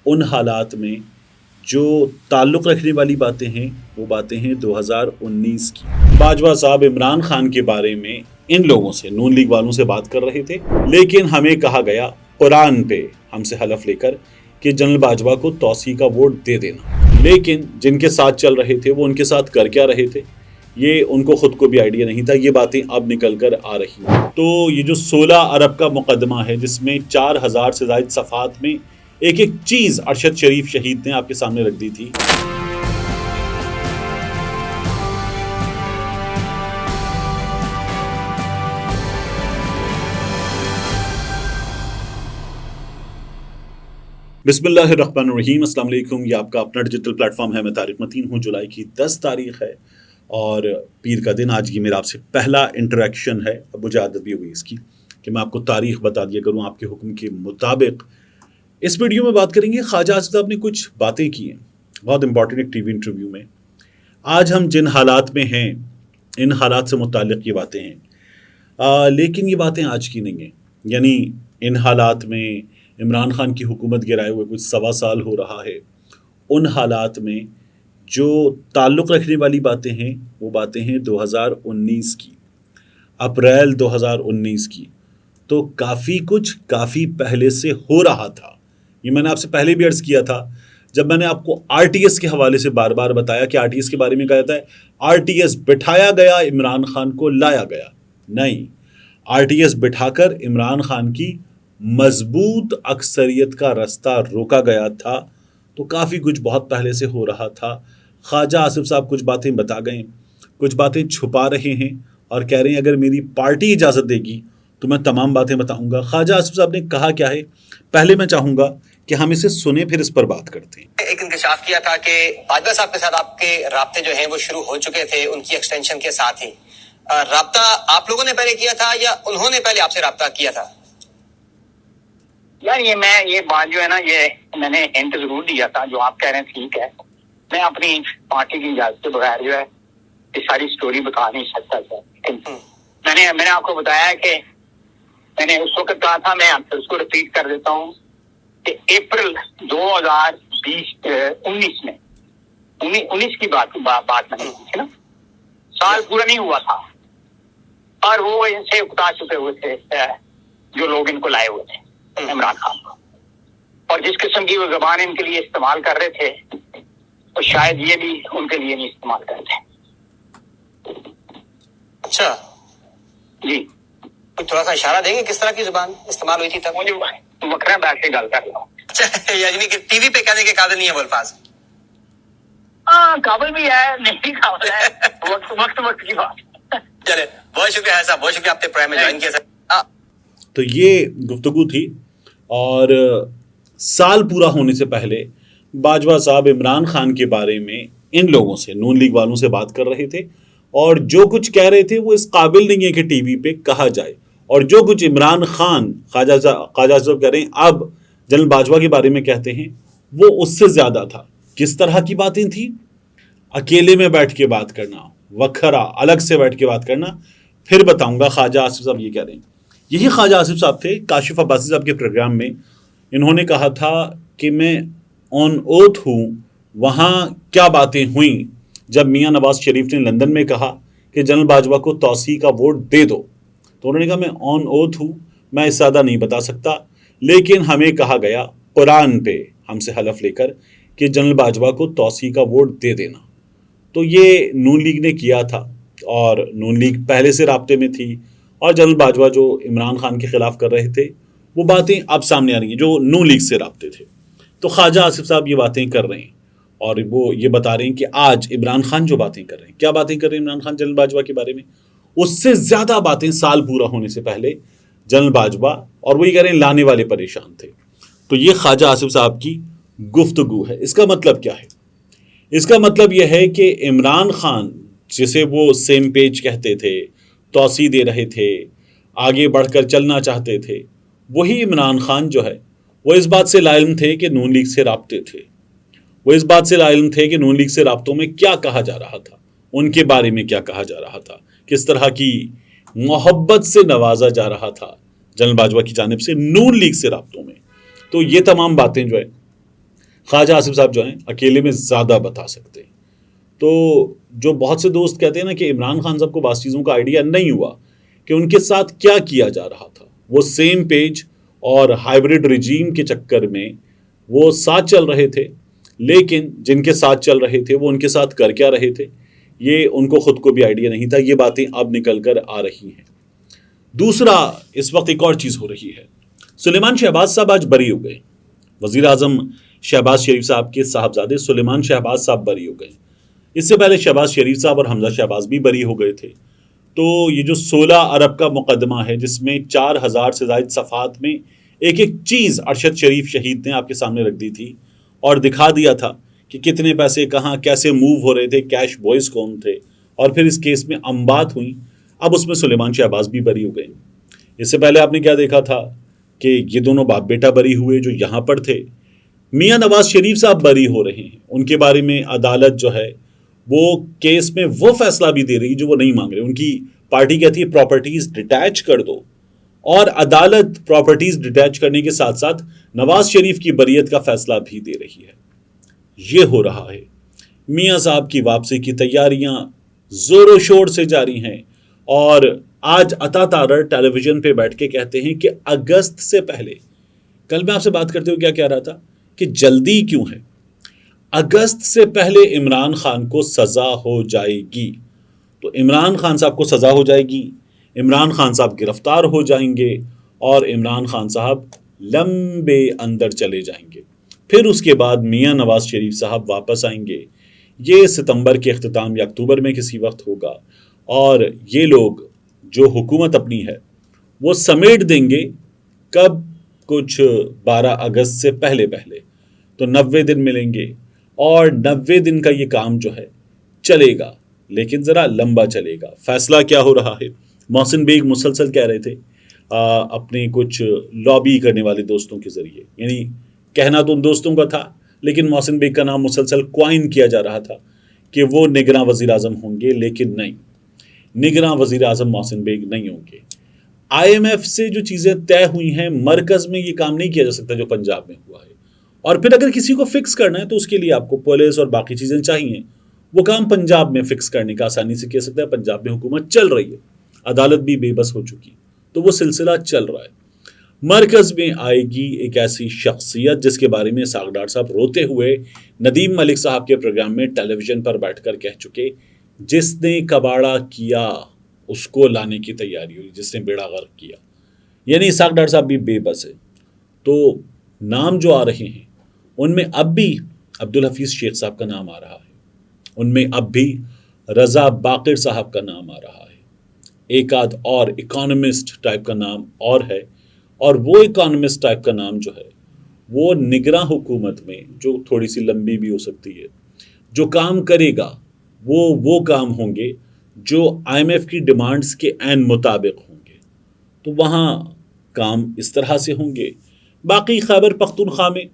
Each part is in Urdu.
ان حالات میں جو تعلق رکھنے والی باتیں ہیں وہ باتیں ہیں 2019 کی۔ باجوہ صاحب عمران خان کے بارے میں ان لوگوں سے، نون لیگ والوں سے بات کر رہے تھے، لیکن ہمیں کہا گیا قرآن پہ ہم سے حلف لے کر کہ جنرل باجوہ کو توسیع کا ووٹ دے دینا، لیکن جن کے ساتھ چل رہے تھے وہ ان کے ساتھ کر کیا رہے تھے یہ ان کو خود کو بھی آئیڈیا نہیں تھا۔ یہ باتیں اب نکل کر آ رہی ہیں۔ تو یہ جو 16 ارب کا مقدمہ ہے جس میں 4000 سے زائد صفحات میں ایک ایک چیز ارشد شریف شہید نے آپ کے سامنے رکھ دی تھی۔ بسم اللہ الرحمن الرحیم، السلام علیکم۔ یہ آپ کا اپنا ڈیجیٹل پلیٹ فارم ہے، میں طارق متین ہوں۔ جولائی کی 10 تاریخ ہے اور پیر کا دن۔ آج یہ میرا آپ سے پہلا انٹریکشن ہے، اب مجھے عادت بھی ہوئی اس کی کہ میں آپ کو تاریخ بتا دیا کروں آپ کے حکم کے مطابق۔ اس ویڈیو میں بات کریں گے خواجہ آصف صاحب نے کچھ باتیں کی ہیں، بہت امپورٹنٹ ایک ٹی وی انٹرویو میں۔ آج ہم جن حالات میں ہیں ان حالات سے متعلق یہ باتیں ہیں، لیکن یہ باتیں آج کی نہیں ہیں۔ یعنی ان حالات میں عمران خان کی حکومت گرائے ہوئے کچھ 1.25 سال ہو رہا ہے، ان حالات میں جو تعلق رکھنے والی باتیں ہیں وہ باتیں ہیں 2019 کی، اپریل 2019 کی۔ تو کافی کچھ کافی پہلے سے ہو رہا تھا۔ یہ میں نے آپ سے پہلے بھی عرض کیا تھا جب میں نے آپ کو آر ٹی ایس کے حوالے سے بار بار بتایا کہ آر ٹی ایس کے بارے میں کہا جاتا ہے آر ٹی ایس بٹھایا گیا، عمران خان کو لایا گیا۔ نہیں، آر ٹی ایس بٹھا کر عمران خان کی مضبوط اکثریت کا رستہ روکا گیا تھا۔ تو کافی کچھ بہت پہلے سے ہو رہا تھا۔ خواجہ آصف صاحب کچھ باتیں بتا گئے، کچھ باتیں چھپا رہے ہیں اور کہہ رہے ہیں اگر میری پارٹی اجازت دے گی تو میں تمام باتیں بتاؤں گا۔ خواجہ آصف صاحب نے کہا کیا ہے، پہلے میں چاہوں گا کہ ہم اسے سنیں پھر اس پر بات کرتے ہیں۔ ایک انکشاف کیا تھا کہ باجوہ صاحب کے ساتھ آپ کے رابطے جو ہیں وہ شروع ہو چکے تھے، ان کی ایکسٹینشن کے ساتھ ہی۔ رابطہ آپ لوگوں نے پہلے کیا تھا یا انہوں نے پہلے آپ سے رابطہ کیا تھا؟ یار یہ بات جو ہے نا، یہ میں نے ہنٹ ضرور دیا تھا، جو آپ کہہ رہے ہیں ٹھیک ہے۔ میں اپنی پارٹی کی اجازت کے بغیر جو ہے یہ ساری سٹوری بتا نہیں سکتا تھا۔ میں نے آپ کو بتایا کہ میں نے اس وقت کہا تھا، میں اس کو ریپیٹ کر دیتا ہوں کہ اپریل 2019 میں 19 کی بات میں نے کی نا، سال پورا نہیں ہوا تھا اور وہ ان سے اکتا چکے ہوئے تھے جو لوگ ان کو لائے ہوئے تھے عمران خان کو، اور جس قسم کی وہ زبان ان کے لیے استعمال کر رہے تھے تو شاید یہ بھی ان کے لیے نہیں استعمال کرتے۔ اچھا جی، تھوڑا سا اشارہ دیں گے کس طرح کی زبان استعمال ہوئی تھی تب؟ مجھے وکرا بیٹھ کے گل کر رہا ہوں۔ اچھا، یعنی کہ ٹی وی پہ کہنے کے قابل نہیں ہے وہ الفاظ؟ ہاں، قابل بھی ہے، نہیں قابل ہے، وقت کی بات۔ چلے، بہت شکریہ ہے صاحب، بہت شکریہ آپ نے پرائم میں جوائن کیا سر۔ تو یہ گفتگو تھی اور سال پورا ہونے سے پہلے باجوہ صاحب عمران خان کے بارے میں ان لوگوں سے، نون لیگ والوں سے بات کر رہے تھے اور جو کچھ کہہ رہے تھے وہ اس قابل نہیں ہے کہ ٹی وی پہ کہا جائے، اور جو کچھ عمران خان خواجہ صاحب کہہ رہے ہیں اب جنرل باجوہ کے بارے میں کہتے ہیں وہ اس سے زیادہ تھا۔ کس طرح کی باتیں تھیں؟ اکیلے میں بیٹھ کے بات کرنا، وکھرا الگ سے بیٹھ کے بات کرنا، پھر بتاؤں گا۔ خواجہ آصف صاحب یہ کہہ رہے ہیں، یہی خواجہ آصف صاحب تھے کاشف عباسی صاحب کے پروگرام میں، انہوں نے کہا تھا کہ میں آن اوتھ ہوں وہاں کیا باتیں ہوئیں جب میاں نواز شریف نے لندن میں کہا کہ جنرل باجوہ کو توسیع کا ووٹ دے دو، تو انہوں نے کہا میں آن اوتھ ہوں، میں اس زیادہ نہیں بتا سکتا، لیکن ہمیں کہا گیا قرآن پہ ہم سے حلف لے کر کہ جنرل باجوہ کو توسیع کا ووٹ دے دینا۔ تو یہ نون لیگ نے کیا تھا اور نون لیگ پہلے سے رابطے میں تھی، اور جنرل باجوہ جو عمران خان کے خلاف کر رہے تھے وہ باتیں اب سامنے آ رہی ہیں جو نون لیگ سے رابطے تھے۔ تو خواجہ آصف صاحب یہ باتیں کر رہے ہیں اور وہ یہ بتا رہے ہیں کہ آج عمران خان جو باتیں کر رہے ہیں، کیا باتیں کر رہے ہیں عمران خان جنرل باجوہ کے بارے میں، اس سے زیادہ باتیں سال پورا ہونے سے پہلے جنرل باجوہ اور وہی کہہ رہے ہیں لانے والے پریشان تھے۔ تو یہ خواجہ آصف صاحب کی گفتگو ہے۔ اس کا مطلب کیا ہے؟ اس کا مطلب یہ ہے کہ عمران خان جسے وہ سیم پیج کہتے تھے، توسیع دے رہے تھے، آگے بڑھ کر چلنا چاہتے تھے، وہی عمران خان جو ہے وہ اس بات سے لا علم تھے کہ نون لیگ سے رابطے تھے، وہ اس بات سے لا علم تھے کہ نون لیگ سے رابطوں میں کیا کہا جا رہا تھا، ان کے بارے میں کیا کہا جا رہا تھا، کس طرح کی محبت سے نوازا جا رہا تھا جنرل باجوہ کی جانب سے نون لیگ سے رابطوں میں۔ تو یہ تمام باتیں جو ہے خواجہ آصف صاحب جو ہیں اکیلے میں زیادہ بتا سکتے ہیں. تو جو بہت سے دوست کہتے ہیں نا کہ عمران خان صاحب کو بعض چیزوں کا آئیڈیا نہیں ہوا کہ ان کے ساتھ کیا کیا جا رہا تھا، وہ سیم پیج اور ہائیبرڈ رجیم کے چکر میں وہ ساتھ چل رہے تھے، لیکن جن کے ساتھ چل رہے تھے وہ ان کے ساتھ کر کیا رہے تھے یہ ان کو خود کو بھی آئیڈیا نہیں تھا. یہ باتیں اب نکل کر آ رہی ہیں. دوسرا، اس وقت ایک اور چیز ہو رہی ہے. سلیمان شہباز صاحب آج بری ہو گئے. وزیر اعظم شہباز شریف صاحب کے صاحبزادے سلیمان شہباز صاحب بری ہو گئے. اس سے پہلے شہباز شریف صاحب اور حمزہ شہباز بھی بری ہو گئے تھے. تو یہ جو 16 ارب کا مقدمہ ہے جس میں 4000 سے زائد صفحات میں ایک ایک چیز ارشد شریف شہید نے آپ کے سامنے رکھ دی تھی اور دکھا دیا تھا کہ کتنے پیسے کہاں کیسے موو ہو رہے تھے، کیش بوائز کون تھے، اور پھر اس کیس میں امبات ہوئیں. اب اس میں سلیمان شہباز بھی بری ہو گئے. اس سے پہلے آپ نے کیا دیکھا تھا کہ یہ دونوں باپ بیٹا بری ہوئے جو یہاں پر تھے. میاں نواز شریف صاحب بری ہو رہے ہیں. ان کے بارے میں عدالت جو ہے وہ کیس میں وہ فیصلہ بھی دے رہی جو وہ نہیں مانگ رہے. ان کی پارٹی کہتی ہے پراپرٹیز ڈیٹیچ کر دو، اور عدالت پراپرٹیز ڈیٹیچ کرنے کے ساتھ ساتھ نواز شریف کی بریت کا فیصلہ بھی دے رہی ہے. یہ ہو رہا ہے. میاں صاحب کی واپسی کی تیاریاں زور و شور سے جاری ہیں، اور آج عطا تارڑ ٹیلی ویژن پہ بیٹھ کے کہتے ہیں کہ اگست سے پہلے، کل میں آپ سے بات کرتے ہوئے کیا کہہ رہا تھا کہ جلدی کیوں ہے، اگست سے پہلے عمران خان کو سزا ہو جائے گی. تو عمران خان صاحب کو سزا ہو جائے گی، عمران خان صاحب گرفتار ہو جائیں گے، اور عمران خان صاحب لمبے اندر چلے جائیں گے. پھر اس کے بعد میاں نواز شریف صاحب واپس آئیں گے. یہ ستمبر کے اختتام یا اکتوبر میں کسی وقت ہوگا، اور یہ لوگ جو حکومت اپنی ہے وہ سمیٹ دیں گے. کب؟ کچھ 12 اگست سے پہلے تو 90 دن ملیں گے، اور 90 دن کا یہ کام جو ہے چلے گا، لیکن ذرا لمبا چلے گا. فیصلہ کیا ہو رہا ہے؟ محسن بیگ مسلسل کہہ رہے تھے اپنے کچھ لابی کرنے والے دوستوں کے ذریعے، یعنی کہنا تو ان دوستوں کا تھا لیکن محسن بیگ کا نام مسلسل کوائن کیا جا رہا تھا کہ وہ نگراں وزیر اعظم ہوں گے، لیکن نہیں، نگراں وزیر اعظم محسن بیگ نہیں ہوں گے. آئی ایم ایف سے جو چیزیں طے ہوئی ہیں، مرکز میں یہ کام نہیں کیا جا سکتا جو پنجاب میں ہوا ہے. اور پھر اگر کسی کو فکس کرنا ہے تو اس کے لیے آپ کو پولیس اور باقی چیزیں چاہیے. وہ کام پنجاب میں فکس کرنے کا آسانی سے کیا سکتا ہے. پنجاب میں حکومت چل رہی ہے، عدالت بھی بے بس ہو چکی، تو وہ سلسلہ چل رہا ہے. مرکز میں آئے گی ایک ایسی شخصیت جس کے بارے میں اسحاق ڈار صاحب روتے ہوئے ندیم ملک صاحب کے پروگرام میں ٹیلی ویژن پر بیٹھ کر کہہ چکے، جس نے کباڑا کیا اس کو لانے کی تیاری ہوئی، جس نے بیڑا غرق کیا. یعنی اسحاق ڈار صاحب بھی بے بس ہے. تو نام جو آ رہے ہیں ان میں اب بھی عبدالحفیظ شیخ صاحب کا نام آ رہا ہے، ان میں اب بھی رضا باقر صاحب کا نام آ رہا ہے، ایک آدھ اور اکانومسٹ ٹائپ کا نام اور ہے. اور وہ اکانومسٹ ٹائپ کا نام جو ہے وہ نگراں حکومت میں جو تھوڑی سی لمبی بھی ہو سکتی ہے، جو کام کرے گا وہ کام ہوں گے جو آئی ایم ایف کی ڈیمانڈز کے عین مطابق ہوں گے. تو وہاں کام اس طرح سے ہوں گے. باقی خیبر پختونخوا میں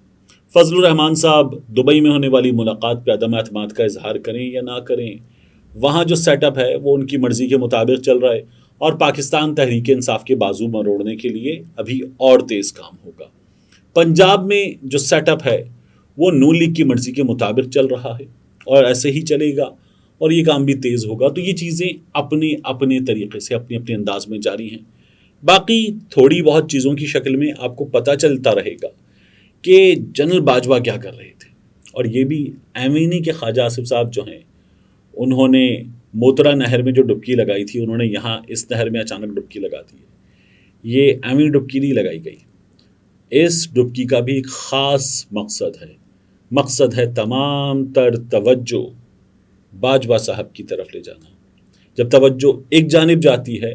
فضل الرحمان صاحب دبئی میں ہونے والی ملاقات پہ عدم اعتماد کا اظہار کریں یا نہ کریں، وہاں جو سیٹ اپ ہے وہ ان کی مرضی کے مطابق چل رہا ہے، اور پاکستان تحریک انصاف کے بازو مروڑنے کے لیے ابھی اور تیز کام ہوگا. پنجاب میں جو سیٹ اپ ہے وہ نون لیگ کی مرضی کے مطابق چل رہا ہے، اور ایسے ہی چلے گا، اور یہ کام بھی تیز ہوگا. تو یہ چیزیں اپنے طریقے سے اپنے انداز میں جاری ہیں. باقی تھوڑی بہت چیزوں کی شکل میں آپ کو پتہ چلتا رہے گا کہ جنرل باجوہ کیا کر رہے تھے. اور یہ بھی ایویں نہیں کہ خواجہ آصف صاحب جو ہیں انہوں نے موترا نہر میں جو ڈبکی لگائی تھی انہوں نے یہاں اس نہر میں اچانک ڈبکی لگا دی ہے. یہ ایویں ڈبکی نہیں لگائی گئی. اس ڈبکی کا بھی ایک خاص مقصد ہے تمام تر توجہ باجوہ صاحب کی طرف لے جانا. جب توجہ ایک جانب جاتی ہے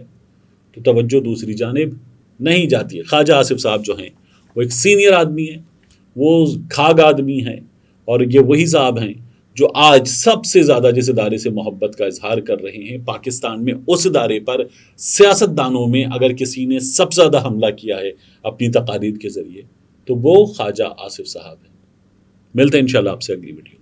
تو توجہ دوسری جانب نہیں جاتی ہے. خواجہ آصف صاحب جو ہیں وہ ایک سینئر آدمی ہیں، وہ کھاگ آدمی ہیں، اور یہ وہی صاحب ہیں جو آج سب سے زیادہ جس ادارے سے محبت کا اظہار کر رہے ہیں پاکستان میں. اس ادارے پر سیاست دانوں میں اگر کسی نے سب سے زیادہ حملہ کیا ہے اپنی تقاریر کے ذریعے تو وہ خواجہ آصف صاحب ہیں. ملتے ہیں انشاءاللہ آپ سے اگلی ویڈیو.